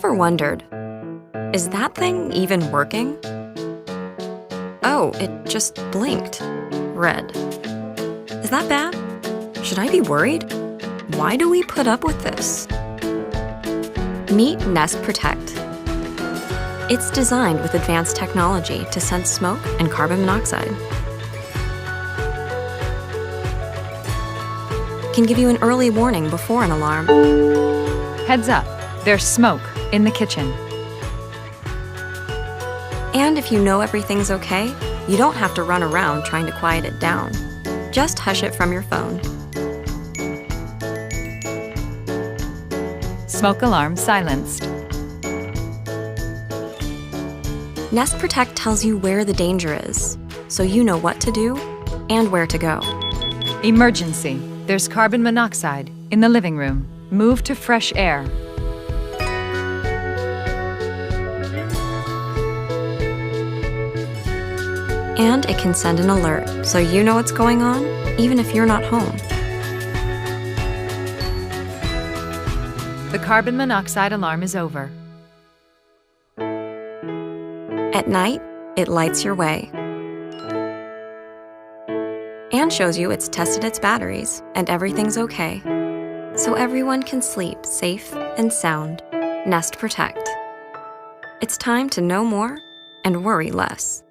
ever wondered, is that thing even working? Oh, it just blinked. Red. Is that bad? Should I be worried? Why do we put up with this? Meet Nest Protect. It's designed with advanced technology to sense smoke and carbon monoxide. Can give you an early warning before an alarm. Heads up, there's smoke in the kitchen. And if you know everything's okay, you don't have to run around trying to quiet it down. Just hush it from your phone. Smoke alarm silenced. Nest Protect tells you where the danger is, so you know what to do and where to go. Emergency. There's carbon monoxide in the living room. Move to fresh air. And it can send an alert, so you know what's going on, even if you're not home. The carbon monoxide alarm is over. At night, it lights your way and shows you it's tested its batteries and everything's okay, so everyone can sleep safe and sound. Nest Protect. It's time to know more and worry less.